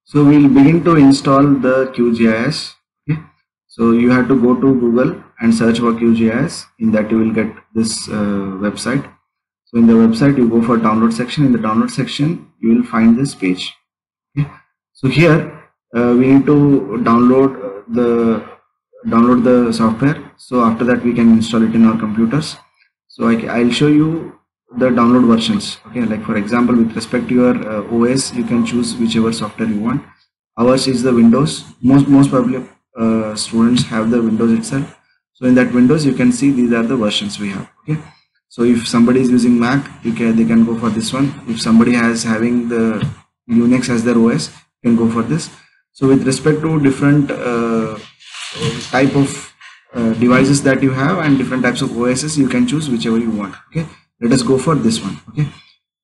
So we'll begin to install the QGIS. Okay. So you have to go to Google and search for QGIS. In that you will get this website. So in the website you go for download section. In the download section you will find this page. Okay. So here we need to download the software. So after that we can install it in our computers. So I'll show you the download versions. Okay, like for example, with respect to your OS, you can choose whichever software you want. Ours is the Windows. Most probably students have the Windows itself. So in that Windows you can see these are the versions we have. Okay, so if somebody is using Mac, they can go for this one. If somebody has having the Linux as their OS, you can go for this. So with respect to different type of devices that you have and different types of OSs, you can choose whichever you want. Okay, let us go for this one. Okay,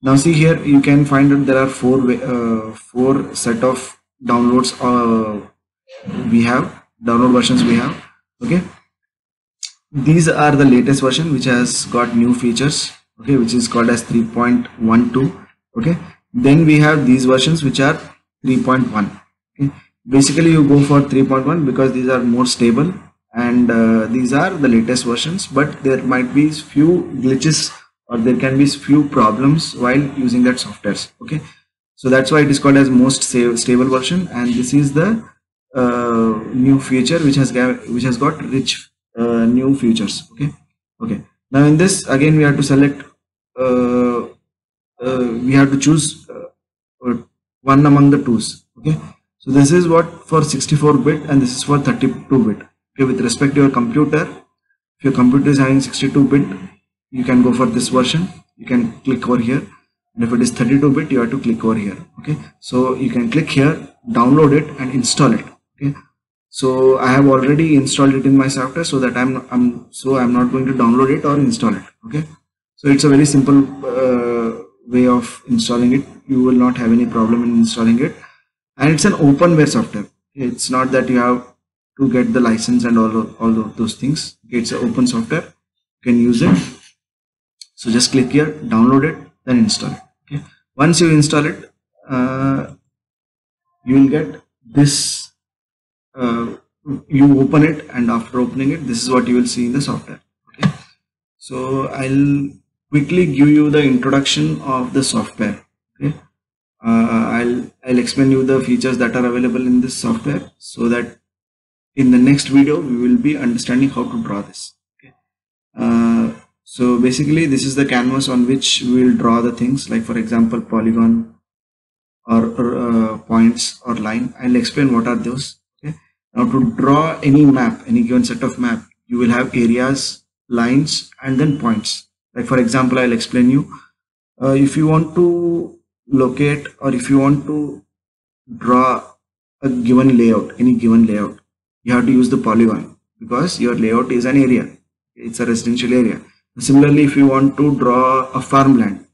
now see here you can find that there are four set of downloads we have, download versions we have. Okay, these are the latest version which has got new features, okay, which is called as 3.12. okay, then we have these versions which are 3.1. okay, basically you go for 3.1 because these are more stable and these are the latest versions, but there might be few glitches or there can be few problems while using that softwares. Okay, so that's why it is called as most stable version, and this is the new feature which has got rich new features. Okay, now in this again we have to select we have to choose one among the twos. Okay, so this is what for 64-bit and this is for 32-bit. Okay, with respect to your computer, if your computer is having 62-bit, you can go for this version. You can click over here, and if it is 32-bit, you have to click over here. Okay, so you can click here, download it, and install it. Okay, so I have already installed it in my software, so that I'm not going to download it or install it. Okay, so it's a very simple way of installing it. You will not have any problem in installing it, and it's an openware software. It's not that you have to get the license and all of those things. Okay, it's an open software. You can use it. So just click here, download it, then install it. Okay, once you install it, you will get this. You open it, and after opening it, this is what you will see in the software. Okay, so I'll quickly give you the introduction of the software. Okay, I'll explain you the features that are available in this software, so that in the next video we will be understanding how to draw this. Okay, so basically this is the canvas on which we will draw the things, like for example polygon or points or line. I'll explain what are those. Okay, now to draw any map, any given set of map, you will have areas, lines, and then points. Like for example, I'll explain you. If you want to locate or if you want to draw a given layout, any given layout, you have to use the polygon because your layout is an area. It's a residential area. Similarly, if you want to draw a farmland,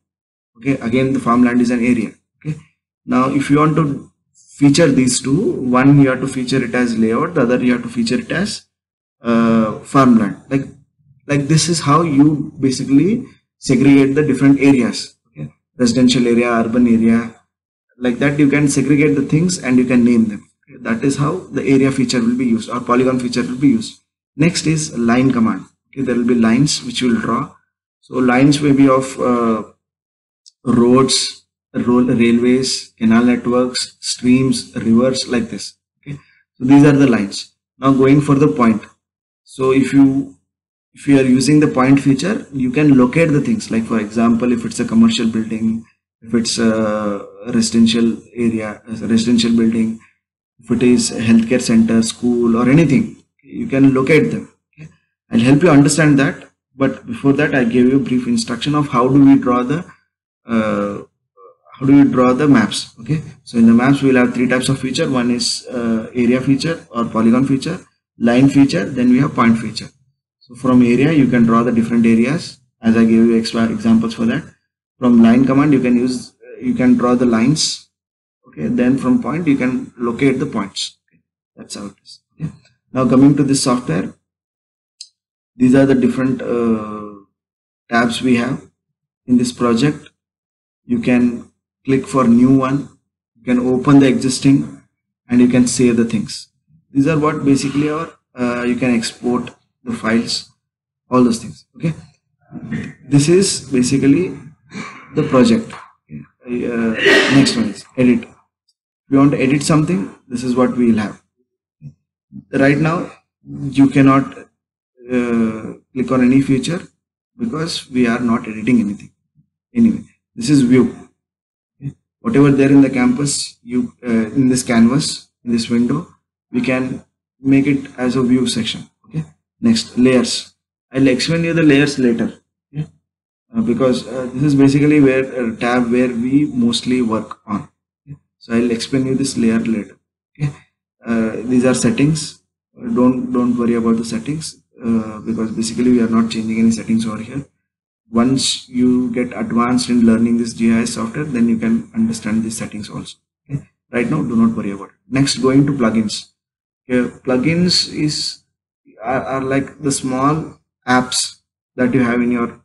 okay, again the farmland is an area. Okay, now if you want to feature these two, one you have to feature it as layout, the other you have to feature it as farmland. Like this is how you basically segregate the different areas. Okay, residential area, urban area, like that you can segregate the things and you can name them. Okay, that is how the area feature will be used or polygon feature will be used. Next is line command. Okay, there will be lines which you will draw. So lines may be of roads, railways, canal networks, streams, rivers, like this. Okay, so these are the lines. Now going for the point. So if you are using the point feature, you can locate the things. Like for example, if it's a commercial building, if it's a residential area, a residential building, if it is a healthcare center, school, or anything, you can locate them. Okay, I'll help you understand that. But before that, I gave you a brief instruction of how do we draw the maps. Okay, so in the maps we will have three types of feature. One is area feature or polygon feature, line feature, then we have point feature. So from area you can draw the different areas, as I gave you extra examples for that. From line command you can draw the lines. Okay, then from point you can locate the points. Okay, that's how it is. Okay, now coming to this software, these are the different tabs we have in this project. You can click for new one, you can open the existing, and you can save the things. These are what basically are you can export the files, all those things. Okay, this is basically the project. Next one is edit. If you want to edit something, this is what we will have. Right now you cannot click on any feature because we are not editing anything. Anyway, this is view. Okay. Whatever there in the campus, you in this canvas, in this window, we can make it as a view section. Okay. Next, layers. I'll explain you the layers later. Okay. Because this is basically where tab where we mostly work on. Okay. So I'll explain you this layer later. Okay. These are settings. Don't worry about the settings because basically we are not changing any settings over here. Once you get advanced in learning this GIS software, then you can understand these settings also. Okay. Right now, do not worry about it. Next, going to plugins. Okay. Plugins are like the small apps that you have in your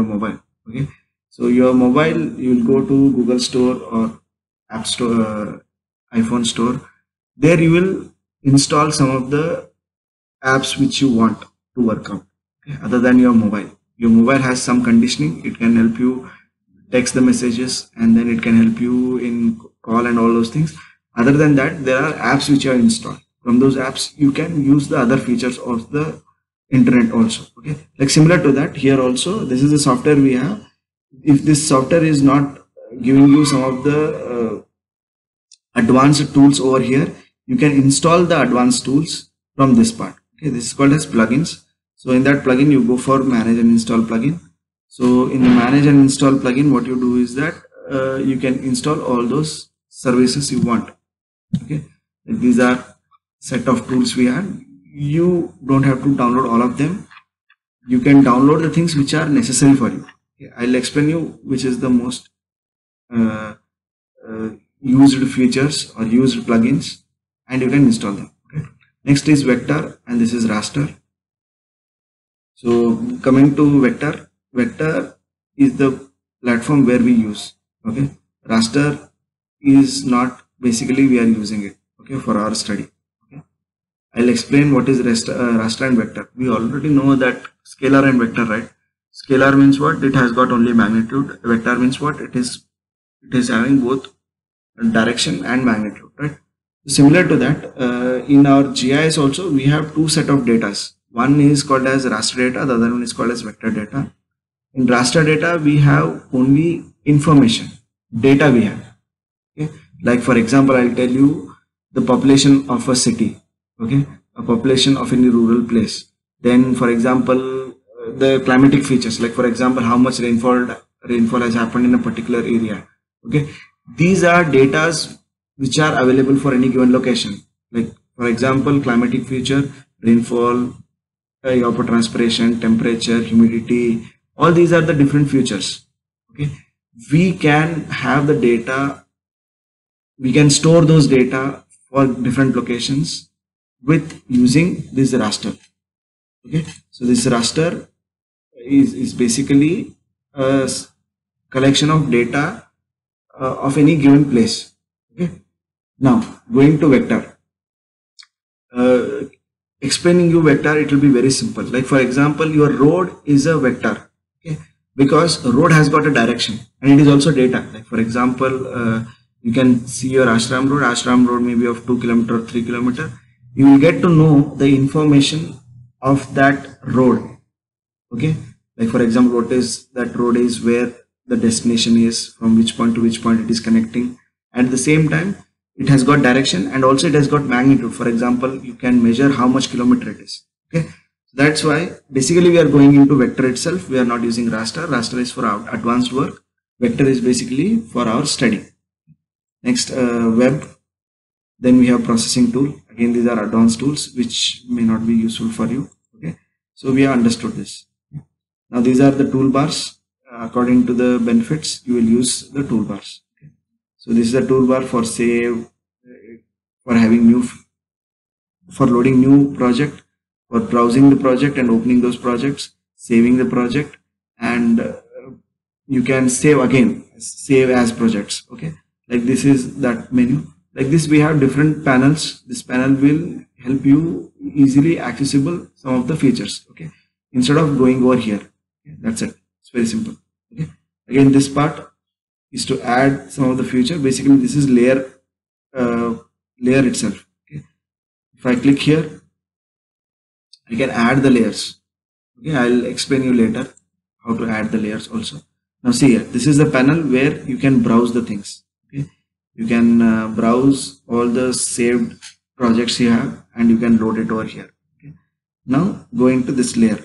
mobile. Okay. So your mobile, you will go to Google Store or App Store, iPhone Store. There you will install some of the apps which you want to work on. Okay. Other than your mobile. Your mobile has some conditioning. It can help you text the messages, and then it can help you in call and all those things. Other than that, there are apps which are installed. From those apps, you can use the other features of the internet also. Okay, like similar to that, here also, this is the software we have. If this software is not giving you some of the advanced tools over here, you can install the advanced tools from this part. Okay, this is called as plugins. So in that plugin, you go for manage and install plugin. So in the manage and install plugin, what you do is that you can install all those services you want. Okay, these are set of tools we have. You don't have to download all of them. You can download the things which are necessary for you. Okay, I'll explain you which is the most used features or used plugins, and you can install them. Okay. Next is vector, and this is raster. So coming to vector, vector is the platform where we use. Okay, raster is not, basically we are using it. Okay, for our study. Okay, I'll explain what is raster and vector. We already know that scalar and vector, right? Scalar means what? It has got only magnitude. Vector means what? It is having both direction and magnitude, right? Similar to that, in our GIS also we have two set of datas. One is called as raster data, the other one is called as vector data. In raster data, we have only information, data we have. Okay? Like for example, I'll tell you the population of a city, okay, a population of any rural place. Then for example, the climatic features, like for example, how much rainfall has happened in a particular area. Okay, these are datas which are available for any given location. Like for example, climatic feature, rainfall, evapotranspiration, temperature, humidity, all these are the different features. Okay, we can have the data, we can store those data for different locations with using this raster. Okay, so this raster is basically a collection of data of any given place. Okay, now going to vector. Explaining you vector, it will be very simple. Like for example, your road is a vector. Okay, because a road has got a direction and it is also data. Like for example, you can see your Ashram road may be of 2 km or 3 km. You will get to know the information of that road. Okay, like for example, what is that road is, where the destination is, from which point to which point it is connecting, and at the same time it has got direction and also it has got magnitude. For example, you can measure how much kilometer it is. Okay, so that's why basically we are going into vector itself. We are not using raster. Raster is for our advanced work. Vector is basically for our study. Next, web. Then we have processing tool. Again, these are advanced tools which may not be useful for you. Okay, so we have understood this. Now these are the toolbars. According to the benefits, you will use the toolbars. Okay. So this is the toolbar for save, for having new, for loading new project, for browsing the project and opening those projects, saving the project, and you can save again, save as projects. Okay, like this is that menu. Like this, we have different panels. This panel will help you easily accessible some of the features. Okay, instead of going over here. Okay? That's it. It's very simple. Okay. Again, this part is to add some of the feature. Basically, this is layer itself. Okay. If I click here, I can add the layers. Okay, I'll explain you later how to add the layers also. Now see here, this is the panel where you can browse the things. Okay, you can browse all the saved projects you have and you can load it over here. Okay. Now go into this layer.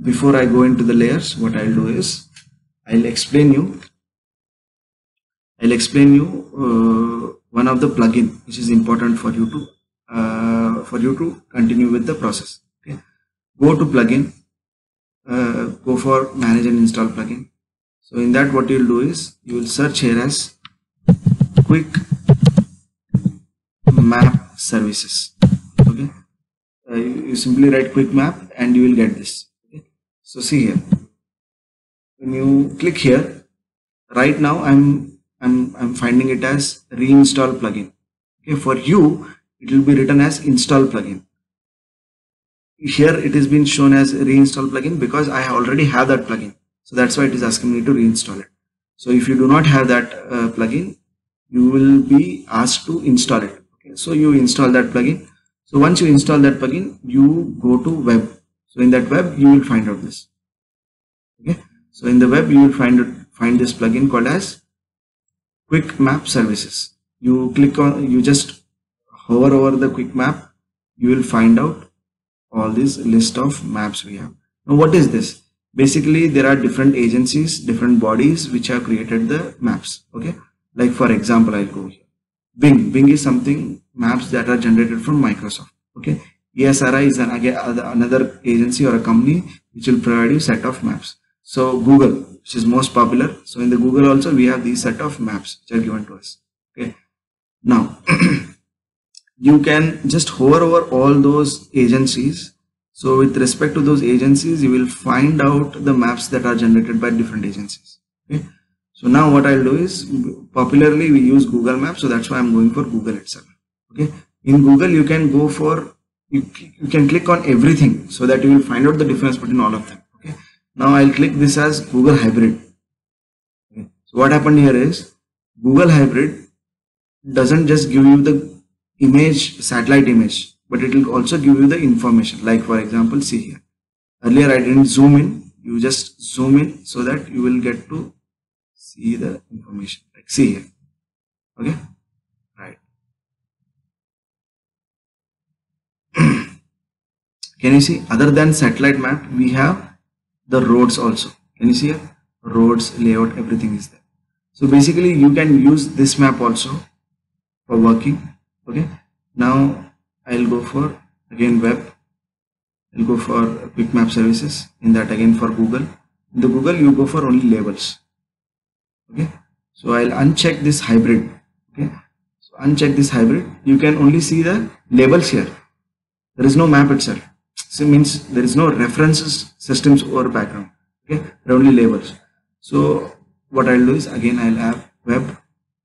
Before I go into the layers, what I'll do is I'll explain you one of the plugin which is important for you to continue with the process. Okay, go to plugin, go for manage and install plugin. So in that, what you'll do is you will search here as quick map services. Okay, you simply write quick map and you will get this. Okay. So see here, when you click here, right now I'm finding it as reinstall plugin. Okay, for you it will be written as install plugin. Here it has been shown as reinstall plugin because I already have that plugin, so that's why it is asking me to reinstall it. So if you do not have that plugin, you will be asked to install it. Okay, so you install that plugin. So once you install that plugin, you go to web. So in that web, you will find out this. Okay, so in the web, you will find this plugin called as quick map services. You just hover over the quick map, you will find out all this list of maps we have. Now what is this? Basically there are different agencies, different bodies which have created the maps. Okay, like for example, I'll go here. Bing is something maps that are generated from Microsoft. Okay, ESRI is another agency or a company which will provide you set of maps. So Google, which is most popular, so in the Google also we have these set of maps which are given to us. Okay, now you can just hover over all those agencies. So with respect to those agencies, you will find out the maps that are generated by different agencies. Okay, so now what I'll do is, popularly we use Google Maps, so that's why I'm going for Google itself. Okay, in Google you can go for, you can click on everything so that you will find out the difference between all of them. Okay, now I'll click this as Google Hybrid. Okay, so what happened here is Google Hybrid doesn't just give you the image, satellite image, but it will also give you the information. Like for example, see here, earlier I didn't zoom in, you just zoom in so that you will get to see the information. Like see here. Okay, right. Can you see, other than satellite map, we have the roads also. Can you see here? Roads, layout, everything is there. So basically you can use this map also for working. Okay, now I'll go for again web. I'll go for quick map services. In that, again for Google. In the Google you go for only labels. Okay, so I'll uncheck this hybrid. Okay, so uncheck this hybrid. You can only see the labels here. There is no map itself. So it means there is no references systems or background. Okay, there are only labels. So what I'll do is, again I'll have web,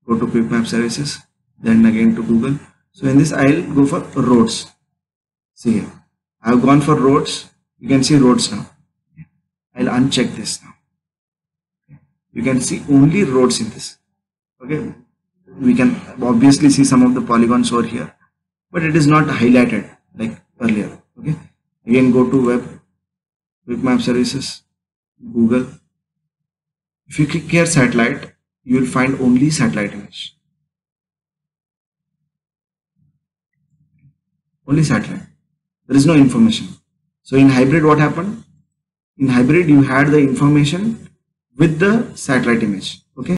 go to quick map services, then again to Google. So in this I'll go for roads. See here, I've gone for roads. You can see roads now. I'll uncheck this now. You can see only roads in this. Okay, we can obviously see some of the polygons over here, but it is not highlighted like earlier. Okay, again go to web, quick map services, Google. If you click here satellite, you will find only satellite image. Only satellite. There is no information. So in hybrid, what happened? In hybrid, you had the information with the satellite image. Okay.